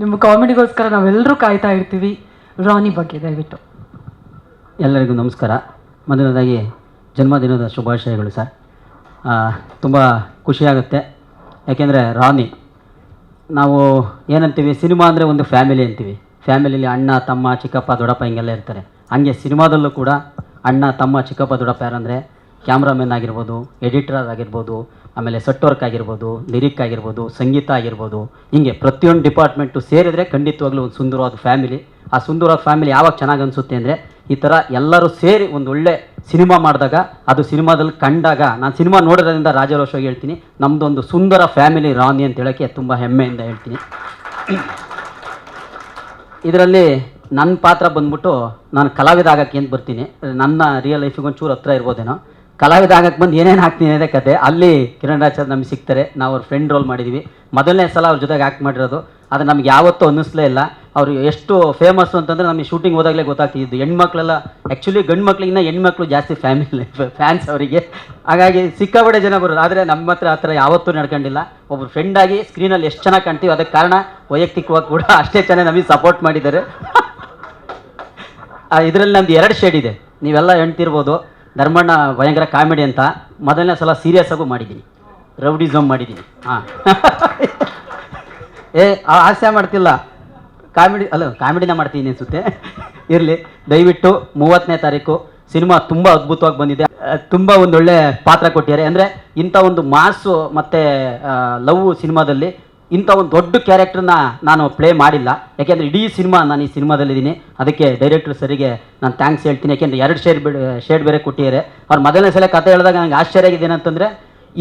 ನಿಮ್ಮ ಕಾಮಿಡಿಗೋಸ್ಕರ ನಾವೆಲ್ಲರೂ ಕಾಯ್ತಾ ಇರ್ತೀವಿ. ರಾನಿ ಬಗ್ಗೆ ದಯವಿಟ್ಟು. ಎಲ್ಲರಿಗೂ ನಮಸ್ಕಾರ. ಮೊದಲನೇದಾಗಿ ಜನ್ಮದಿನದ ಶುಭಾಶಯಗಳು ಸರ್. ತುಂಬ ಖುಷಿಯಾಗುತ್ತೆ. ಯಾಕೆಂದರೆ ರಾನಿ ನಾವು ಏನಂತೀವಿ, ಸಿನಿಮಾ ಅಂದರೆ ಒಂದು ಫ್ಯಾಮಿಲಿ ಅಂತೀವಿ. ಫ್ಯಾಮಿಲಿಯಲ್ಲಿ ಅಣ್ಣ ತಮ್ಮ ಚಿಕ್ಕಪ್ಪ ದೊಡ್ಡಪ್ಪ ಹಿಂಗೆಲ್ಲ ಇರ್ತಾರೆ. ಹಾಗೆ ಸಿನಿಮಾದಲ್ಲೂ ಕೂಡ ಅಣ್ಣ ತಮ್ಮ ಚಿಕ್ಕಪ್ಪ ದೊಡ್ಡಪ್ಪ ಯಾರಂದರೆ ಕ್ಯಾಮ್ರಾಮನ್ ಆಗಿರ್ಬೋದು, ಎಡಿಟರ್ ಆಗಿರ್ಬೋದು, ಆಮೇಲೆ ಸೆಟ್ ವರ್ಕ್ ಆಗಿರ್ಬೋದು, ಲಿರಿಕ್ ಆಗಿರ್ಬೋದು, ಸಂಗೀತ ಆಗಿರ್ಬೋದು, ಹೀಗೆ ಪ್ರತಿಯೊಂದು ಡಿಪಾರ್ಟ್ಮೆಂಟು ಸೇರಿದರೆ ಖಂಡಿತವಾಗ್ಲೂ ಒಂದು ಸುಂದರವಾದ ಫ್ಯಾಮಿಲಿ. ಆ ಸುಂದರವಾದ ಫ್ಯಾಮಿಲಿ ಯಾವಾಗ ಚೆನ್ನಾಗಿ ಅನಿಸುತ್ತೆ ಅಂದರೆ ಈ ಥರ ಎಲ್ಲರೂ ಸೇರಿ ಒಂದು ಒಳ್ಳೆ ಸಿನಿಮಾ ಮಾಡಿದಾಗ, ಅದು ಸಿನಿಮಾದಲ್ಲಿ ಕಂಡಾಗ, ನಾನು ಸಿನಿಮಾ ನೋಡಿರೋದ್ರಿಂದ ರಾಜಾರೋಷವಾಗಿ ಹೇಳ್ತೀನಿ, ನಮ್ಮದೊಂದು ಸುಂದರ ಫ್ಯಾಮಿಲಿ ರಾನಿ ಅಂತ ಹೇಳೋಕ್ಕೆ ತುಂಬ ಹೆಮ್ಮೆಯಿಂದ ಹೇಳ್ತೀನಿ. ಇದರಲ್ಲಿ ನನ್ನ ಪಾತ್ರ ಬಂದ್ಬಿಟ್ಟು ನಾನು ಕಲಾವಿದ ಆಗಕ್ಕೆ ಅಂತ ಬರ್ತೀನಿ. ನನ್ನ ರಿಯಲ್ ಲೈಫಿಗೆ ಒಂಚೂರು ಹತ್ರ ಇರ್ಬೋದೇನೋ. ಕಲಾವಿದ ಆಗಕ್ಕೆ ಬಂದು ಏನೇನು ಹಾಕ್ತೀನಿ ಅದೇ ಕತೆ. ಅಲ್ಲಿ ಕಿರಣ್ ರಾಜ್ ನಮಗೆ ಸಿಗ್ತಾರೆ. ನಾವು ಅವ್ರ ಫ್ರೆಂಡ್ ರೋಲ್ ಮಾಡಿದ್ದೀವಿ. ಮೊದಲನೇ ಸಲ ಅವ್ರ ಜೊತೆಗೆ ಆ್ಯಕ್ಟ್ ಮಾಡಿರೋದು. ಅದು ನಮ್ಗೆ ಯಾವತ್ತೂ ಅನ್ನಿಸ್ಲೇ ಇಲ್ಲ. ಅವರು ಎಷ್ಟು ಫೇಮಸ್ಸು ಅಂತಂದರೆ ನಮಗೆ ಶೂಟಿಂಗ್ ಹೋದಾಗಲೇ ಗೊತ್ತಾಗ್ತಿದ್ದು. ಹೆಣ್ಮಕ್ಳೆಲ್ಲ ಆ್ಯಕ್ಚುಲಿ ಗಂಡು ಮಕ್ಳಿಗಿನ್ನ ಹೆಣ್ಮಕ್ಳು ಜಾಸ್ತಿ ಫ್ಯಾನ್ಸ್ ಅವರಿಗೆ. ಹಾಗಾಗಿ ಸಿಕ್ಕಾಪಟ್ಟೆ ಜನ ಬರೋದು. ಆದರೆ ನಮ್ಮ ಹತ್ರ ಆ ಥರ ಯಾವತ್ತೂ ನಡ್ಕೊಂಡಿಲ್ಲ. ಒಬ್ಬರು ಫ್ರೆಂಡಾಗಿ ಸ್ಕ್ರೀನಲ್ಲಿ ಎಷ್ಟು ಚೆನ್ನಾಗಿ ಕಾಣ್ತೀವಿ, ಅದಕ್ಕೆ ಕಾರಣ ವೈಯಕ್ತಿಕವಾಗಿ ಕೂಡ ಅಷ್ಟೇ ಚೆನ್ನಾಗಿ ನಮಗೆ ಸಪೋರ್ಟ್ ಮಾಡಿದ್ದಾರೆ. ಇದರಲ್ಲಿ ನಮ್ದು 2 ಶೇಡ್ ಇದೆ. ನೀವೆಲ್ಲ ಹೇಳ್ತಿರ್ಬೋದು, ಧರ್ಮಣ್ಣ ಭಯಂಕರ ಕಾಮಿಡಿ ಅಂತ. ಮೊದಲನೇ ಸಲ ಸೀರಿಯಸ್ ಆಗು ಮಾಡಿದ್ದೀನಿ, ರೌಡಿಸಮ್ ಮಾಡಿದ್ದೀನಿ. ಹಾಂ ಹಾಸ್ಯ ಮಾಡ್ತಿಲ್ಲ, ಕಾಮಿಡಿನ ಮಾಡ್ತೀನಿ ಅನಿಸುತ್ತೆ. ಇರಲಿ, ದಯವಿಟ್ಟು 30ನೇ ತಾರೀಕು ಸಿನಿಮಾ ತುಂಬ ಅದ್ಭುತವಾಗಿ ಬಂದಿದೆ. ತುಂಬ ಒಂದೊಳ್ಳೆ ಪಾತ್ರ ಕೊಟ್ಟಿದ್ದಾರೆ. ಅಂದರೆ ಇಂಥ ಒಂದು ಮಾಸು ಮತ್ತು ಲವ್ ಸಿನಿಮಾದಲ್ಲಿ ಇಂಥ ಒಂದು ದೊಡ್ಡ ಕ್ಯಾರೆಕ್ಟ್ರನ್ನ ನಾನು ಪ್ಲೇ ಮಾಡಿಲ್ಲ. ಯಾಕೆಂದರೆ ಇಡೀ ಸಿನಿಮಾ ನಾನು ಈ ಸಿನಿಮಾದಲ್ಲಿದ್ದೀನಿ. ಅದಕ್ಕೆ ಡೈರೆಕ್ಟ್ರ್ ಸರಿಗೆ ನಾನು ಥ್ಯಾಂಕ್ಸ್ ಹೇಳ್ತೀನಿ. ಯಾಕೆಂದರೆ 2 ಶೇಡ್ ಬೇರೆ ಕೊಟ್ಟಿದ್ದಾರೆ. ಅವ್ರು ಮೊದಲನೇ ಸಲ ಕತೆ ಹೇಳಿದಾಗ ನನಗೆ ಆಶ್ಚರ್ಯ ಆಗಿದೆ. ಏನಂತಂದರೆ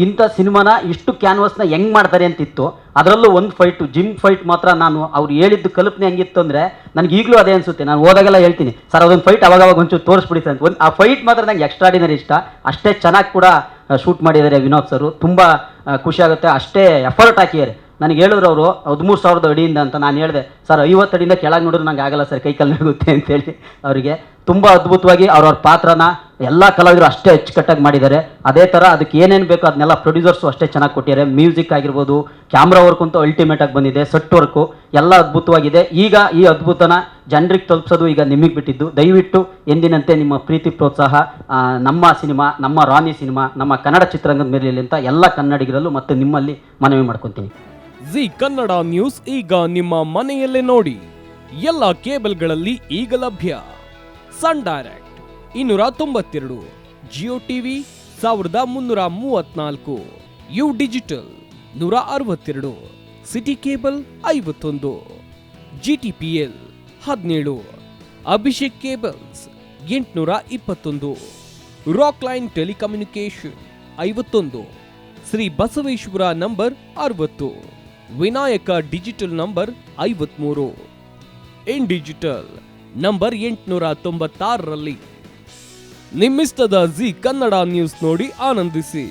ಇಂಥ ಸಿನಿಮಾನ ಇಷ್ಟು ಕ್ಯಾನ್ವಸ್ನ ಹೆಂಗೆ ಮಾಡ್ತಾರೆ ಅಂತಿತ್ತು. ಅದರಲ್ಲೂ ಒಂದು ಫೈಟು, ಜಿಮ್ ಫೈಟ್ ಮಾತ್ರ ನಾನು ಅವ್ರು ಹೇಳಿದ್ದು ಕಲ್ಪನೆ ಹೆಂಗಿತ್ತು ಅಂದರೆ ನನಗೆ ಈಗಲೂ ಅದೇ ಅನಿಸುತ್ತೆ. ನಾನು ಹೋದಾಗೆಲ್ಲ ಹೇಳ್ತೀನಿ, ಸರ್ ಅದೊಂದು ಫೈಟ್ ಅವಾಗ ಒಂಚೂರು ತೋರಿಸ್ಬಿಡಿ ಅಂತ. ಆ ಫೈಟ್ ಮಾತ್ರ ನನಗೆ ಎಕ್ಸ್ಟ್ರಾಡಿನರಿ ಇಷ್ಟ. ಅಷ್ಟೇ ಚೆನ್ನಾಗಿ ಕೂಡ ಶೂಟ್ ಮಾಡಿದ್ದಾರೆ ವಿನೋದ್ ಸರು. ತುಂಬ ಖುಷಿಯಾಗುತ್ತೆ. ಅಷ್ಟೇ ಎಫರ್ಟ್ ಹಾಕಿದ್ದಾರೆ. ನನಗೆ ಹೇಳಿದ್ರು ಅವರು 13,000 ಅಡಿಯಿಂದ ಅಂತ. ನಾನು ಹೇಳಿದೆ, ಸರ್ 50 ಅಡಿಯಿಂದ ಕೆಳಗೆ ನೋಡಿದ್ರೆ ನಂಗೆ ಆಗಲ್ಲ ಸರ್, ಕೈ ಕಾಲು ನಗುತ್ತೆ ಅಂತೇಳಿ. ಅವರಿಗೆ ತುಂಬ ಅದ್ಭುತವಾಗಿ ಅವ್ರವ್ರ ಪಾತ್ರನ ಎಲ್ಲ ಕಲಾವಿದರು ಅಷ್ಟೇ ಅಚ್ಚುಕಟ್ಟಾಗಿ ಮಾಡಿದ್ದಾರೆ. ಅದೇ ಥರ ಅದಕ್ಕೆ ಏನೇನು ಬೇಕೋ ಅದನ್ನೆಲ್ಲ ಪ್ರೊಡ್ಯೂಸರ್ಸು ಅಷ್ಟೇ ಚೆನ್ನಾಗಿ ಕೊಟ್ಟಿದ್ದಾರೆ. ಮ್ಯೂಸಿಕ್ ಆಗಿರ್ಬೋದು, ಕ್ಯಾಮ್ರಾ ವರ್ಕ್ ಅಂತೂ ಅಲ್ಟಿಮೇಟಾಗಿ ಬಂದಿದೆ, ಸೆಟ್ ವರ್ಕು ಎಲ್ಲ ಅದ್ಭುತವಾಗಿದೆ. ಈಗ ಈ ಅದ್ಭುತನ ಜನರಿಗೆ ತಲುಪಿಸೋದು ಈಗ ನಿಮಗೆ ಬಿಟ್ಟಿದ್ದು. ದಯವಿಟ್ಟು ಎಂದಿನಂತೆ ನಿಮ್ಮ ಪ್ರೀತಿ ಪ್ರೋತ್ಸಾಹ ನಮ್ಮ ಸಿನಿಮಾ, ನಮ್ಮ ರಾನಿ ಸಿನಿಮಾ, ನಮ್ಮ ಕನ್ನಡ ಚಿತ್ರರಂಗದ ಮೇಲೆ ಅಂತ ಎಲ್ಲ ಕನ್ನಡಿಗರಲ್ಲೂ ಮತ್ತು ನಿಮ್ಮಲ್ಲಿ ಮನವಿ ಮಾಡ್ಕೊತೀನಿ. ಜಿ ಕನ್ನಡ ನ್ಯೂಸ್ ಈಗ ನಿಮ್ಮ ಮನೆಯಲ್ಲೇ ನೋಡಿ. ಎಲ್ಲ ಕೇಬಲ್ಗಳಲ್ಲಿ ಈಗ ಲಭ್ಯ. Sun direct 292, Jio TV 1334, U digital 162, city cable 51, GTPL 17, Abhishek cables 821, rock line telecommunication 51, Shri Basaveshwara number 60, Vinayaka digital number 53, in digital number 896ರಲ್ಲಿ. ನಿಮ್ಮಿಸ್ತದ ಜಿ ಕನ್ನಡ ನ್ಯೂಸ್ ನೋಡಿ ಆನಂದಿಸಿ.